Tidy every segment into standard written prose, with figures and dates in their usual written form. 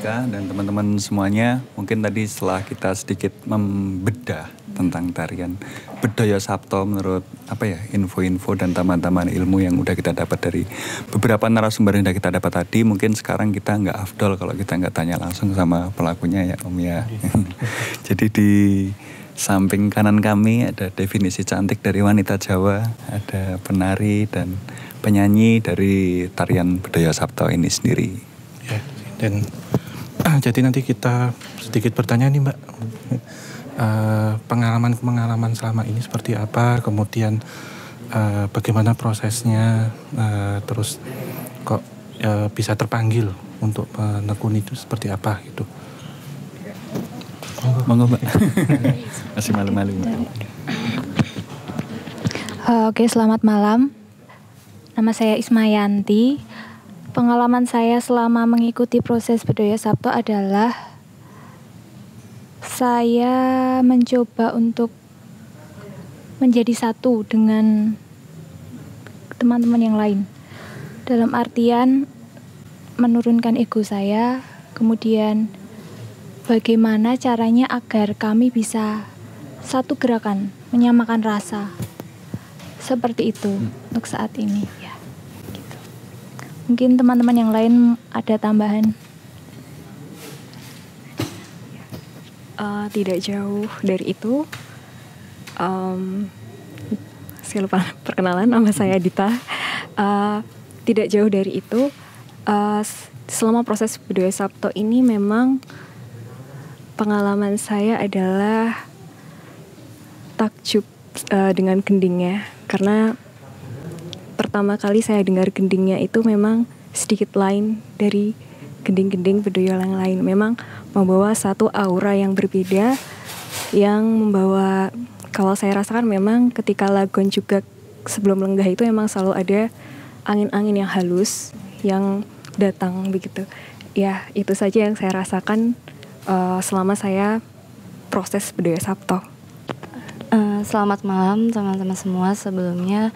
Monica dan teman-teman semuanya. Mungkin tadi setelah kita sedikit membedah tentang tarian Bedhaya Sapta menurut info-info dan taman-taman ilmu yang udah kita dapat dari beberapa narasumber yang udah kita dapat tadi, mungkin sekarang kita nggak afdol kalau kita nggak tanya langsung sama pelakunya ya Om ya. Jadi di samping kanan kami ada definisi cantik dari wanita Jawa, ada penari dan penyanyi dari tarian Bedhaya Sapta ini sendiri. Ya, dan jadi nanti kita sedikit bertanya nih Mbak, pengalaman selama ini seperti apa, kemudian bagaimana prosesnya, terus kok bisa terpanggil untuk menekuni itu seperti apa gitu. Monggo Mbak. Masih malu-malu Mbak. Oke, selamat malam. Nama saya Ismayanti. Pengalaman saya selama mengikuti proses Bedhaya Sapta adalah saya mencoba untuk menjadi satu dengan teman-teman yang lain. Dalam artian menurunkan ego saya, kemudian bagaimana caranya agar kami bisa satu gerakan, menyamakan rasa. Seperti itu untuk saat ini ya. Gitu. Mungkin teman-teman yang lain ada tambahan. Tidak jauh dari itu, saya lupa perkenalan, nama saya Dita. Tidak jauh dari itu, selama proses Bedhaya Sapta ini memang pengalaman saya adalah takjub dengan gendingnya, karena pertama kali saya dengar gendingnya itu memang sedikit lain dari gending-gending Bedhaya yang lain. Memang membawa satu aura yang berbeda, yang membawa, kalau saya rasakan memang ketika lagon juga sebelum lenggah itu memang selalu ada angin-angin yang halus yang datang begitu. Ya, itu saja yang saya rasakan selama saya proses Bedhaya Sapta. Selamat malam teman-teman semua. Sebelumnya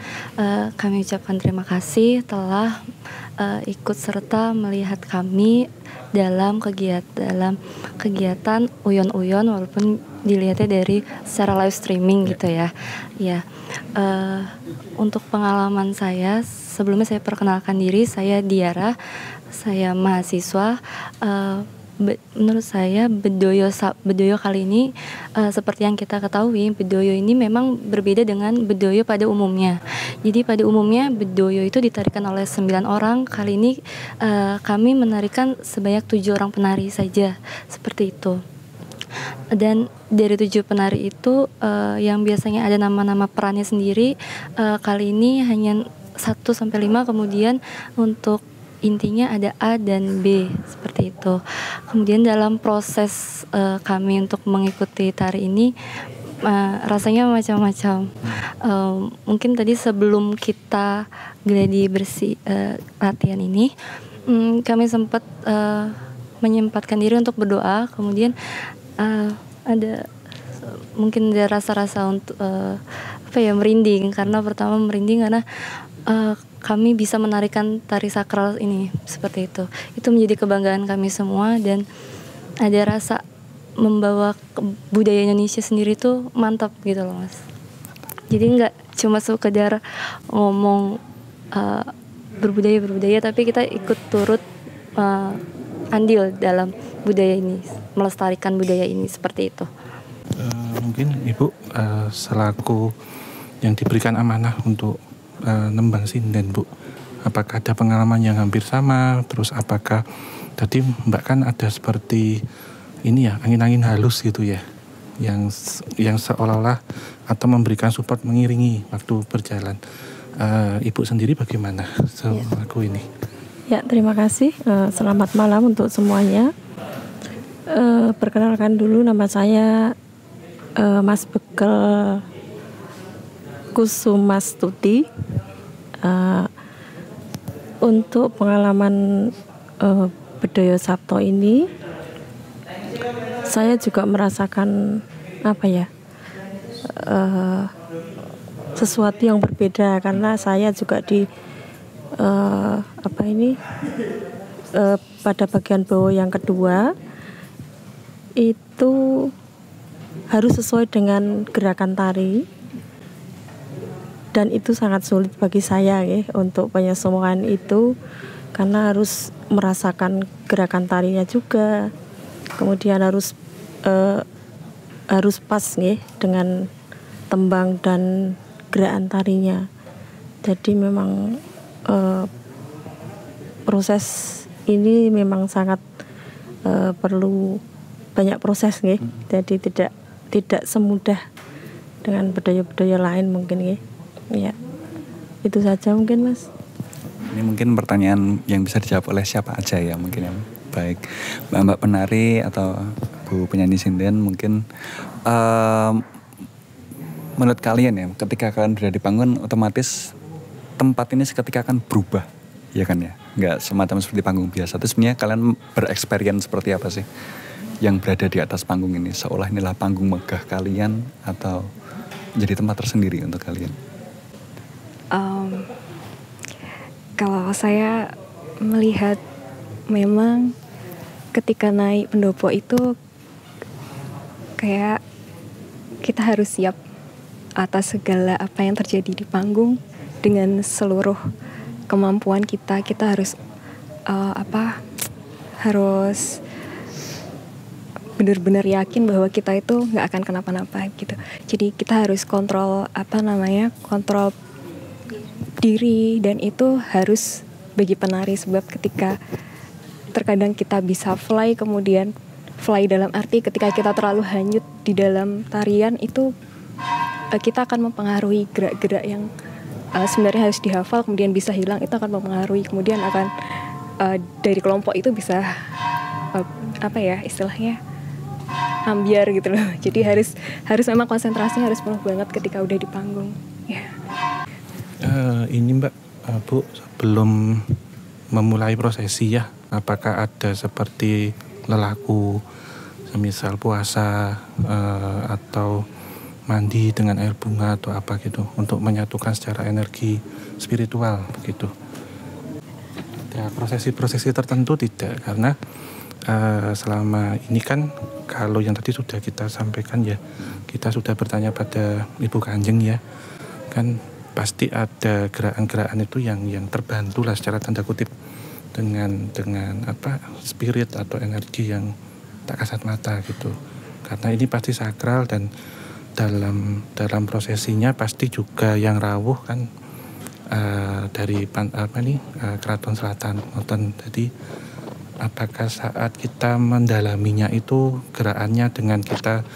kami ucapkan terima kasih telah ikut serta melihat kami dalam kegiatan Uyon-Uyon, walaupun dilihatnya dari secara live streaming gitu ya. Ya, untuk pengalaman saya, sebelumnya saya perkenalkan diri, saya Diara, saya mahasiswa. Menurut saya Bedhaya kali ini seperti yang kita ketahui, Bedhaya ini memang berbeda dengan Bedhaya pada umumnya. Jadi pada umumnya Bedhaya itu ditarikan oleh 9 orang. Kali ini kami menarikan sebanyak 7 orang penari saja, seperti itu. Dan dari 7 penari itu yang biasanya ada nama-nama perannya sendiri, kali ini hanya 1-5, kemudian untuk intinya ada A dan B, seperti itu. Kemudian dalam proses kami untuk mengikuti tari ini rasanya macam-macam. Mungkin tadi sebelum kita gladi bersih latihan ini, kami sempat menyempatkan diri untuk berdoa. Kemudian ada mungkin ada rasa-rasa untuk merinding, karena pertama merinding karena kami bisa menarikan tari sakral ini, seperti itu. Itu menjadi kebanggaan kami semua, dan ada rasa membawa budaya Indonesia sendiri tuh mantap gitu loh Mas. Jadi nggak cuma sekedar ngomong berbudaya, tapi kita ikut turut andil dalam budaya ini, melestarikan budaya ini, seperti itu. Mungkin Ibu selaku yang diberikan amanah untuk nembang sinden Bu, apakah ada pengalaman yang hampir sama? Terus apakah tadi Mbak kan ada seperti ini ya, angin-angin halus gitu ya, yang seolah-olah atau memberikan support, mengiringi waktu berjalan. Ibu sendiri bagaimana selaku ini? Ya, terima kasih. Selamat malam untuk semuanya. Perkenalkan dulu, nama saya Mas Bekel Kusumastuti. Untuk pengalaman Bedhaya Sapta ini, saya juga merasakan sesuatu yang berbeda, karena saya juga pada bagian bawah yang kedua itu harus sesuai dengan gerakan tari, dan itu sangat sulit bagi saya ya, untuk penyesuaian itu, karena harus merasakan gerakan tarinya juga, kemudian harus pas nih dengan tembang dan gerakan tarinya. Jadi memang proses ini memang sangat perlu banyak proses nih. Jadi tidak semudah dengan budaya-budaya lain mungkin nih. Ya. Itu saja mungkin, Mas. Ini mungkin pertanyaan yang bisa dijawab oleh siapa aja ya mungkin ya. Baik, Mbak penari atau Bu penyanyi sinden mungkin menurut kalian ya, ketika kalian berada di panggung otomatis tempat ini seketika akan berubah, ya kan ya? Nggak semacam seperti panggung biasa. Terus sebenarnya kalian bereksperience seperti apa sih yang berada di atas panggung ini? Seolah inilah panggung megah kalian atau jadi tempat tersendiri untuk kalian? Kalau saya melihat memang ketika naik pendopo itu kayak kita harus siap atas segala apa yang terjadi di panggung dengan seluruh kemampuan kita. Kita harus harus benar-benar yakin bahwa kita itu nggak akan kenapa-napa gitu. Jadi kita harus kontrol kontrol diri, dan itu harus bagi penari, sebab ketika terkadang kita bisa fly, kemudian fly dalam arti ketika kita terlalu hanyut di dalam tarian itu kita akan mempengaruhi gerak-gerak yang sebenarnya harus dihafal, kemudian bisa hilang. Itu akan mempengaruhi, kemudian akan dari kelompok itu bisa istilahnya ambiar gitu loh. Jadi harus memang konsentrasinya harus penuh banget ketika udah di panggung. Ya. Ini Mbak, Bu, sebelum memulai prosesi ya, apakah ada seperti lelaku, semisal puasa atau mandi dengan air bunga atau apa gitu, untuk menyatukan secara energi spiritual begitu? Ya, prosesi-prosesi tertentu tidak, karena selama ini kan kalau yang tadi sudah kita sampaikan ya, kita sudah bertanya pada Ibu Kanjeng ya, kan pasti ada gerakan-gerakan itu yang terbantu lah secara tanda kutip dengan spirit atau energi yang tak kasat mata gitu. Karena ini pasti sakral, dan dalam prosesinya pasti juga yang rawuh kan dari Keraton Selatan. Jadi apakah saat kita mendalaminya itu gerakannya dengan kita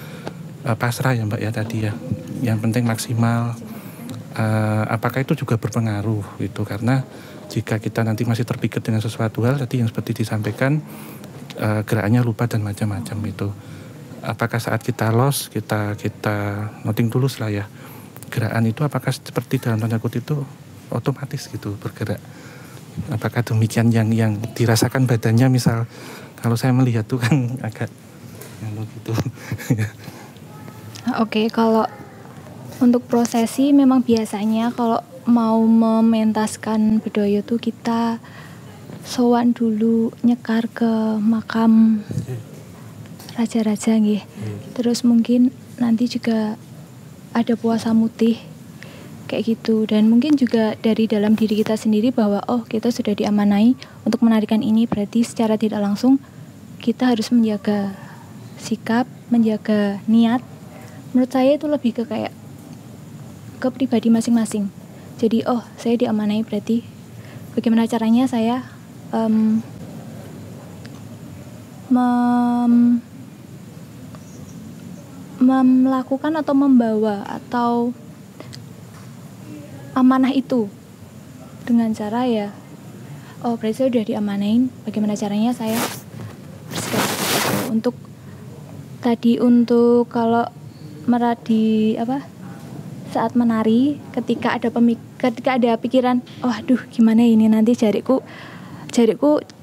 pasrah ya Mbak ya tadi ya, yang penting maksimal, apakah itu juga berpengaruh gitu? Karena jika kita nanti masih terpikat dengan sesuatu hal tadi yang seperti disampaikan, gerakannya lupa dan macam-macam itu. Apakah saat kita lost, kita noting tulus lah ya, gerakan itu apakah seperti dalam tanda kutip itu otomatis gitu bergerak? Apakah demikian yang dirasakan badannya? Misal kalau saya melihat tuh kan agak gitu. Oke, kalau untuk prosesi memang biasanya kalau mau mementaskan bedoyo tuh kita sowan dulu, nyekar ke makam raja-raja nggih. Terus mungkin nanti juga ada puasa mutih kayak gitu, dan mungkin juga dari dalam diri kita sendiri bahwa kita sudah diamanai untuk menarikan ini, berarti secara tidak langsung kita harus menjaga sikap, menjaga niat. Menurut saya itu lebih ke kayak ke pribadi masing-masing. Jadi saya diamanai, berarti bagaimana caranya saya melakukan atau membawa atau amanah itu dengan cara ya berarti saya udah diamanain, bagaimana caranya saya bersikap untuk kalau saat menari, ketika ada pikiran gimana ini nanti jariku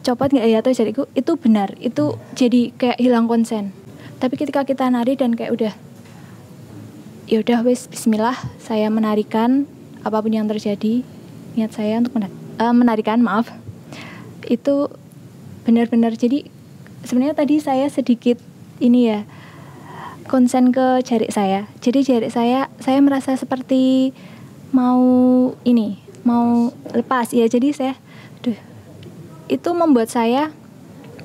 copot nggak ya, atau jariku itu benar, itu jadi kayak hilang konsen. Tapi ketika kita nari dan kayak udah wes bismillah, saya menarikan apapun yang terjadi, niat saya untuk menarikan, itu benar-benar. Jadi sebenarnya tadi saya sedikit ini ya, konsen ke jari saya. Jadi jari saya merasa seperti mau lepas ya. Jadi itu membuat saya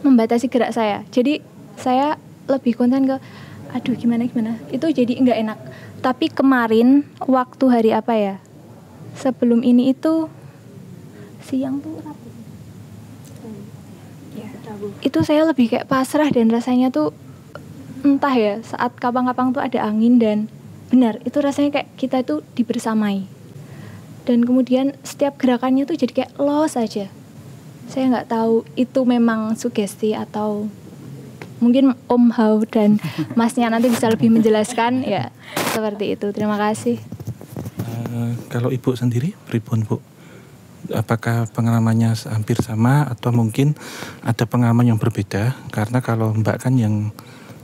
membatasi gerak saya. Jadi saya lebih konsen ke gimana itu, jadi nggak enak. Tapi kemarin waktu hari apa ya, sebelum ini itu siang tuh itu saya lebih kayak pasrah, dan rasanya tuh entah ya, saat kapang-kapang tuh ada angin, dan benar itu rasanya kayak kita itu dibersamai. Dan kemudian setiap gerakannya tuh jadi kayak los aja. Saya nggak tahu itu memang sugesti atau mungkin Om Hao dan Masnya nanti bisa lebih menjelaskan ya, seperti itu. Terima kasih. Kalau Ibu sendiri, pripun Bu? Apakah pengalamannya hampir sama atau mungkin ada pengalaman yang berbeda? Karena kalau Mbak kan yang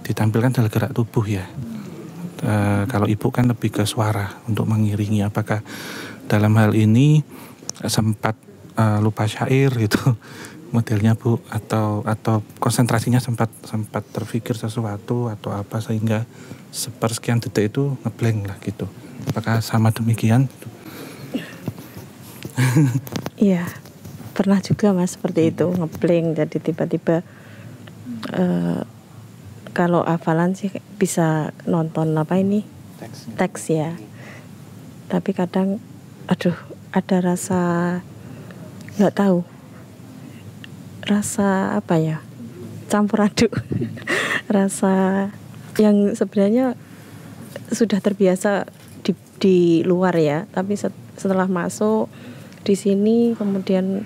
ditampilkan adalah gerak tubuh ya. Kalau Ibu kan lebih ke suara untuk mengiringi. Apakah dalam hal ini sempat lupa syair gitu modelnya Bu, atau konsentrasinya sempat terpikir sesuatu atau apa sehingga sepersekian detik itu ngeblank lah gitu? Apakah sama demikian? Iya, pernah juga Mas seperti itu, ngeblank. Jadi tiba-tiba kalau hafalan sih bisa nonton teks ya. Tapi kadang ada rasa nggak tahu, rasa apa ya, campur aduk. Rasa yang sebenarnya sudah terbiasa di luar ya, tapi setelah masuk di sini kemudian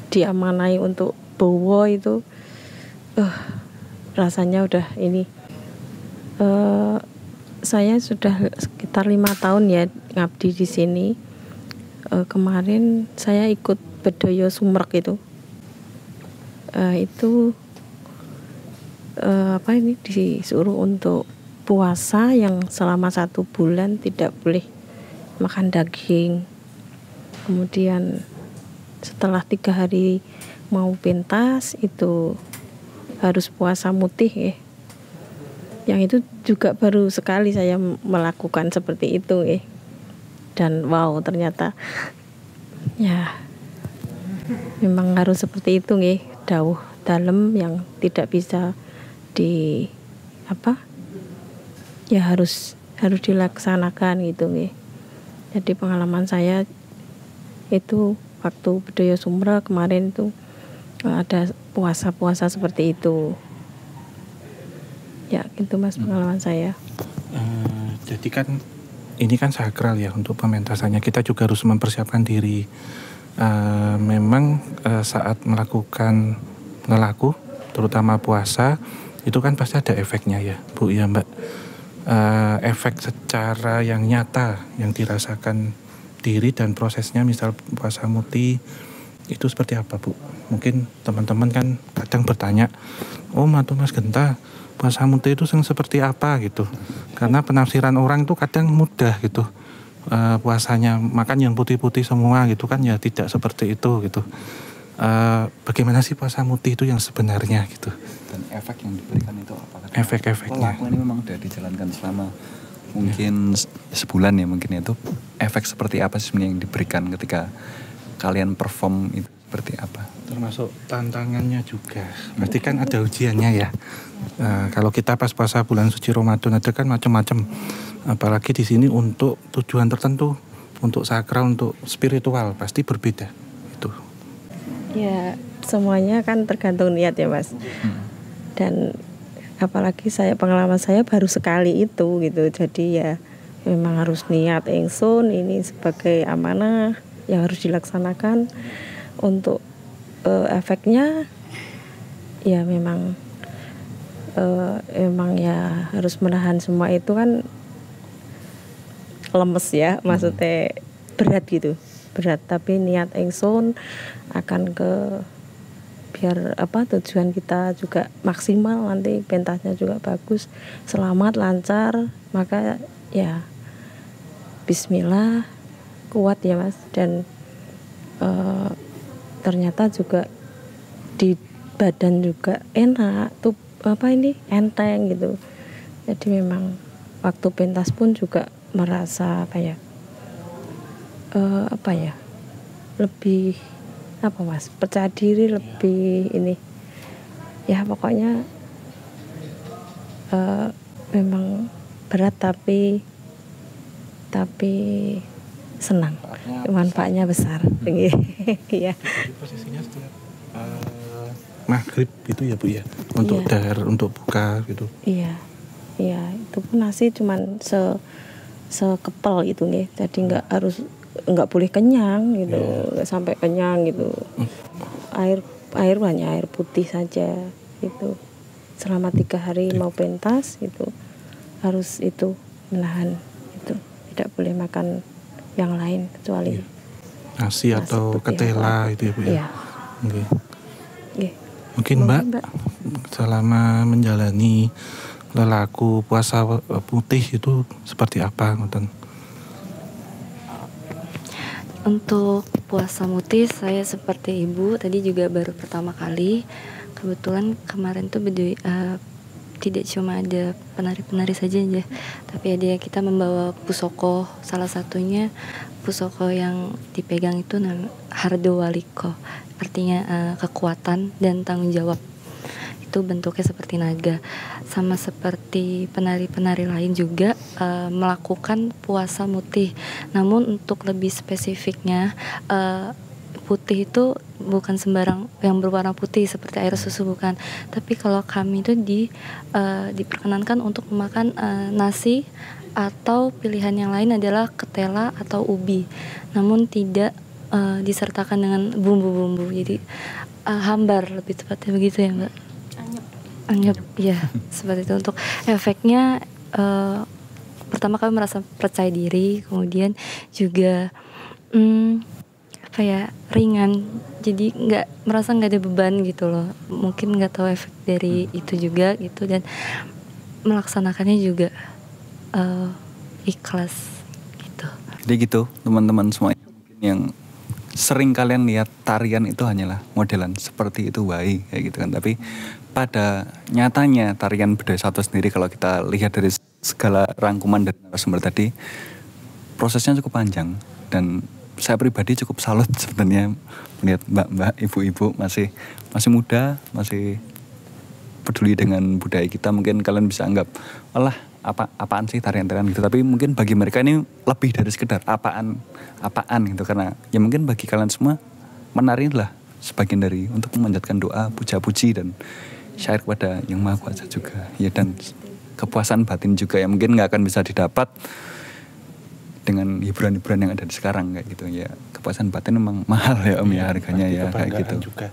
diamanai untuk bowo itu rasanya udah ini. Saya sudah sekitar 5 tahun ya ngabdi di sini. Kemarin saya ikut Bedoyo Sumrek itu. Disuruh untuk puasa yang selama 1 bulan tidak boleh makan daging. Kemudian setelah 3 hari mau pentas itu harus puasa mutih ya. Yang itu juga baru sekali saya melakukan seperti itu ya. Dan wow, ternyata ya memang harus seperti itu ya. Dawuh dalam yang tidak bisa harus dilaksanakan gitu ya. Jadi pengalaman saya itu waktu Bedoyo Sumrek kemarin itu ada puasa seperti itu ya, gitu Mas pengalaman saya. Jadi kan ini kan sakral ya untuk pementasannya, kita juga harus mempersiapkan diri. Memang saat melakukan ngelaku terutama puasa itu kan pasti ada efeknya ya Bu ya Mbak. Efek secara yang nyata yang dirasakan diri dan prosesnya, misal puasa muti itu seperti apa Bu? Mungkin teman-teman kan kadang bertanya, Om atau Mas Genta, puasa muti itu seperti apa gitu? Karena penafsiran orang itu kadang mudah gitu. Puasanya makan yang putih-putih semua gitu kan, ya tidak seperti itu gitu. Bagaimana sih puasa muti itu yang sebenarnya gitu? Dan efek yang diberikan itu apa? Efek-efeknya. Pelaku ini memang sudah dijalankan selama mungkin sebulan ya, mungkin itu efek seperti apa sih sebenarnya yang diberikan ketika kalian perform itu seperti apa? Termasuk tantangannya juga. Berarti kan ada ujiannya ya. Kalau kita pas puasa bulan suci Ramadan ada kan macam-macam. Apalagi di sini untuk tujuan tertentu, untuk sakral, untuk spiritual pasti berbeda. Itu. Ya, semuanya kan tergantung niat ya Mas. Dan apalagi pengalaman saya baru sekali itu gitu. Jadi ya memang harus niat ingsun ini sebagai amanah yang harus dilaksanakan. Untuk efeknya ya memang ya harus menahan semua itu kan lemes ya, maksudnya berat gitu, tapi niat ingsun akan biar tujuan kita juga maksimal, nanti pentasnya juga bagus, selamat, lancar, maka ya bismillah, kuat ya Mas. Dan ternyata juga di badan juga enak, tuh enteng gitu. Jadi memang waktu pentas pun juga merasa lebih percaya diri, lebih ini ya pokoknya memang berat tapi senang, manfaatnya besar. Iya. Posisinya setiap maghrib gitu ya Bu ya, untuk dahar, untuk buka gitu. Iya, itu pun nasi cuman sekepel gitu nih, jadi nggak boleh kenyang gitu, nggak sampai kenyang gitu. Air banyak, air putih saja gitu. Selama 3 hari mau pentas itu harus itu menahan itu, tidak boleh makan yang lain kecuali nasi atau ketela itu ya Bu ya. Iya. Okay. Mungkin Mbak selama menjalani lelaku puasa putih itu seperti apa ngoten? Untuk puasa putih saya seperti Ibu tadi juga baru pertama kali. Kebetulan kemarin tuh tidak cuma ada penari-penari saja ya, tapi ada kita membawa pusoko, salah satunya pusoko yang dipegang itu Hardo Waliko, artinya kekuatan dan tanggung jawab. Itu bentuknya seperti naga, sama seperti penari-penari lain juga melakukan puasa mutih. Namun untuk lebih spesifiknya putih itu bukan sembarang yang berwarna putih seperti air susu, bukan. Tapi kalau kami itu diperkenankan untuk memakan nasi atau pilihan yang lain adalah ketela atau ubi. Namun tidak disertakan dengan bumbu-bumbu. Jadi hambar lebih tepatnya begitu ya Mbak. Anyep, ya seperti itu. Untuk efeknya pertama kami merasa percaya diri, kemudian juga ringan, jadi merasa nggak ada beban gitu loh. Mungkin nggak tahu efek dari itu juga gitu, dan melaksanakannya juga ikhlas gitu. Jadi gitu teman-teman semuanya, mungkin yang sering kalian lihat tarian itu hanyalah modelan seperti itu kayak gitu kan, tapi pada nyatanya tarian Bedaya Sabto sendiri kalau kita lihat dari segala rangkuman dari narasumber tadi, prosesnya cukup panjang, dan saya pribadi cukup salut sebenarnya melihat mbak-mbak, ibu-ibu masih muda, masih peduli dengan budaya kita. Mungkin kalian bisa anggap, apaan sih tarian-tarian gitu, tapi mungkin bagi mereka ini lebih dari sekedar apaan gitu, karena ya mungkin bagi kalian semua menari lah sebagian dari untuk memanjatkan doa, puja-puji dan syair kepada Yang Maha Kuasa juga ya, dan kepuasan batin juga yang mungkin nggak akan bisa didapat dengan hiburan-hiburan yang ada di sekarang kayak gitu ya. Kepuasan batin memang mahal ya Om ya, harganya ya kayak gitu juga.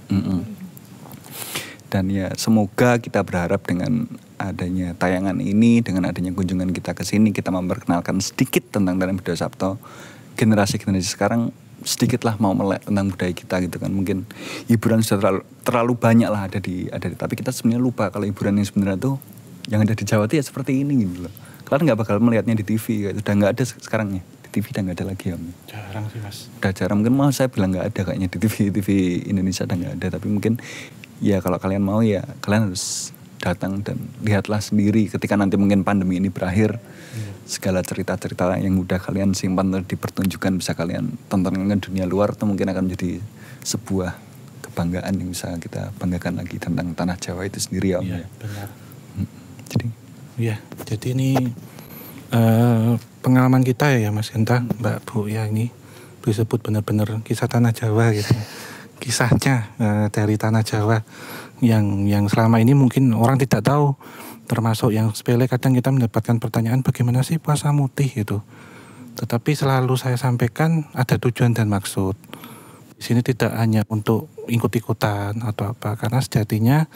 Dan ya semoga kita berharap dengan adanya tayangan ini, dengan adanya kunjungan kita ke sini, kita memperkenalkan sedikit tentang tarian Bedaya Sabto, generasi sekarang sedikitlah mau melek tentang budaya kita gitu kan. Mungkin hiburan sudah terlalu banyak lah ada di tapi kita sebenarnya lupa kalau hiburan yang sebenarnya tuh yang ada di Jawa tuh ya seperti ini gitu loh. Kalian nggak bakal melihatnya di TV, udah nggak ada sekarang ya, di TV udah nggak ada lagi ya. Jarang sih Mas. Udah jarang, mungkin mau saya bilang nggak ada kayaknya di TV Indonesia udah nggak ada, tapi mungkin ya kalau kalian mau ya kalian harus datang dan lihatlah sendiri ketika nanti mungkin pandemi ini berakhir. Segala cerita-cerita yang udah kalian simpan dipertunjukkan bisa kalian tonton ke dunia luar, itu mungkin akan menjadi sebuah kebanggaan yang bisa kita banggakan lagi tentang tanah Jawa itu sendiri ya Om. Iya, benar. Jadi ini pengalaman kita ya Mas Genta, Mbak Bu ya, ini disebut benar-benar kisah tanah Jawa gitu. Kisahnya dari tanah Jawa yang selama ini mungkin orang tidak tahu, termasuk yang sepele. Kadang kita mendapatkan pertanyaan bagaimana sih puasa mutih gitu. Tetapi selalu saya sampaikan ada tujuan dan maksud. Di sini tidak hanya untuk ikut-ikutan atau apa, karena sejatinya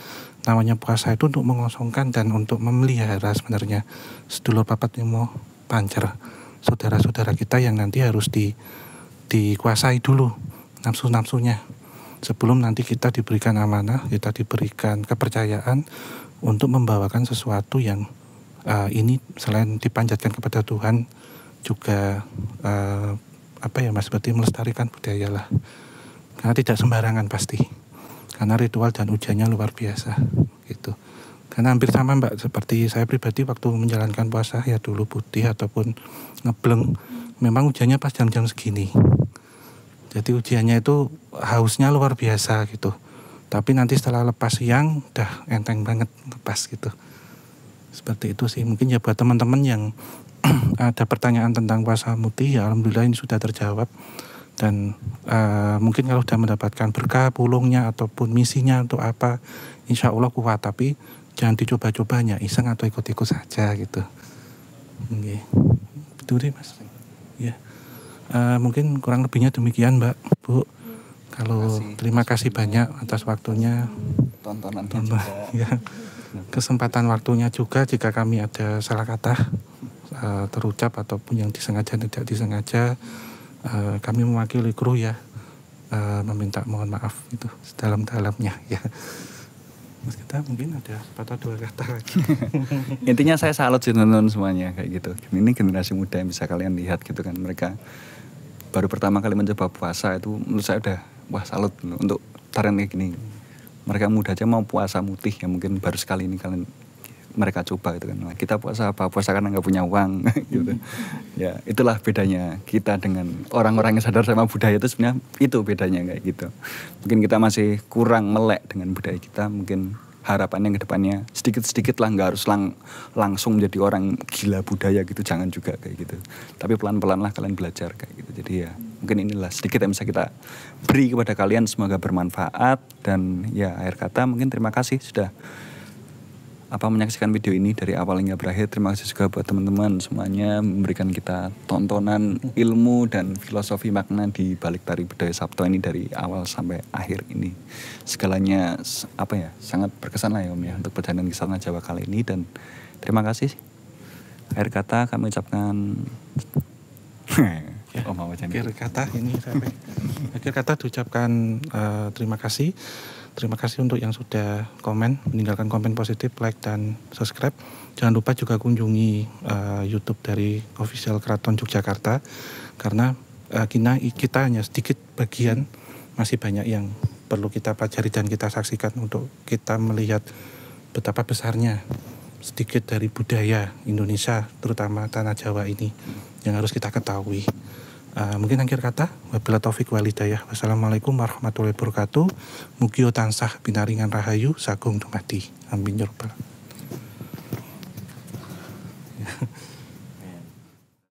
namanya puasa itu untuk mengosongkan dan untuk memelihara sebenarnya sedulur papat nimo pancer, saudara-saudara kita yang nanti harus dikuasai dulu nafsu-nafsunya sebelum nanti kita diberikan amanah, kita diberikan kepercayaan untuk membawakan sesuatu yang ini selain dipanjatkan kepada Tuhan juga seperti melestarikan budaya lah, karena tidak sembarangan pasti. karena ritual dan ujiannya luar biasa gitu. Karena hampir sama Mbak, seperti saya pribadi waktu menjalankan puasa ya dulu putih ataupun ngebleng, memang ujiannya pas jam-jam segini. Jadi ujiannya itu hausnya luar biasa gitu. Tapi nanti setelah lepas siang udah enteng banget lepas gitu. Seperti itu sih. Mungkin ya buat teman-teman yang ada pertanyaan tentang puasa mutih, ya alhamdulillah ini sudah terjawab. Dan mungkin kalau sudah mendapatkan berkah, pulungnya ataupun misinya untuk apa, insya Allah kuat. Tapi jangan dicoba-cobanya, iseng atau ikut-ikut saja gitu. Oke. Itu deh Mas. Ya. Mungkin kurang lebihnya demikian Mbak, Bu. Kalau terima kasih banyak atas waktunya, tontonan ya, kesempatan waktunya juga. Jika kami ada salah kata terucap ataupun yang disengaja tidak disengaja, kami mewakili kru ya, meminta mohon maaf itu sedalam-dalamnya ya. Mas kita mungkin ada sepatah dua kata lagi. Intinya saya salut sih teman-teman semuanya kayak gitu. Ini generasi muda yang bisa kalian lihat gitu kan, mereka baru pertama kali mencoba puasa itu menurut saya udah wah salut untuk tarian kayak gini. Mereka muda aja mau puasa mutih ya, mungkin baru sekali ini kalian mereka coba gitu kan. Nah, kita puasa apa? Puasa karena nggak punya uang gitu. Ya itulah bedanya kita dengan orang-orang yang sadar sama budaya itu, sebenarnya itu bedanya kayak gitu. Mungkin kita masih kurang melek dengan budaya kita, mungkin harapannya ke depannya sedikit-sedikit lah, nggak harus langsung menjadi orang gila budaya gitu, jangan juga kayak gitu. Tapi pelan-pelan lah kalian belajar kayak gitu. Jadi ya mungkin inilah sedikit yang bisa kita beri kepada kalian, semoga bermanfaat. Dan ya akhir kata mungkin terima kasih sudah menyaksikan video ini dari awal hingga berakhir. Terima kasih juga buat teman-teman semuanya memberikan kita tontonan ilmu dan filosofi makna di balik tari budaya Sabto ini dari awal sampai akhir ini. Segalanya sangat berkesan lah ya Om ya untuk perjalanan ke sana Jawa kali ini. Dan terima kasih. Akhir kata kami ucapkan akhir kata diucapkan terima kasih. Terima kasih untuk yang sudah komen, meninggalkan komen positif, like dan subscribe. Jangan lupa juga kunjungi YouTube dari Official Keraton Yogyakarta, karena kita hanya sedikit bagian, masih banyak yang perlu kita pelajari dan kita saksikan untuk kita melihat betapa besarnya sedikit dari budaya Indonesia, terutama tanah Jawa ini yang harus kita ketahui. Mungkin akhir kata, wabillahi taufik wal hidayah. Wassalamualaikum warahmatullahi wabarakatuh. Mugi tansah pinaringan rahayu sagung dumadi. Amin ya rabbal alamin.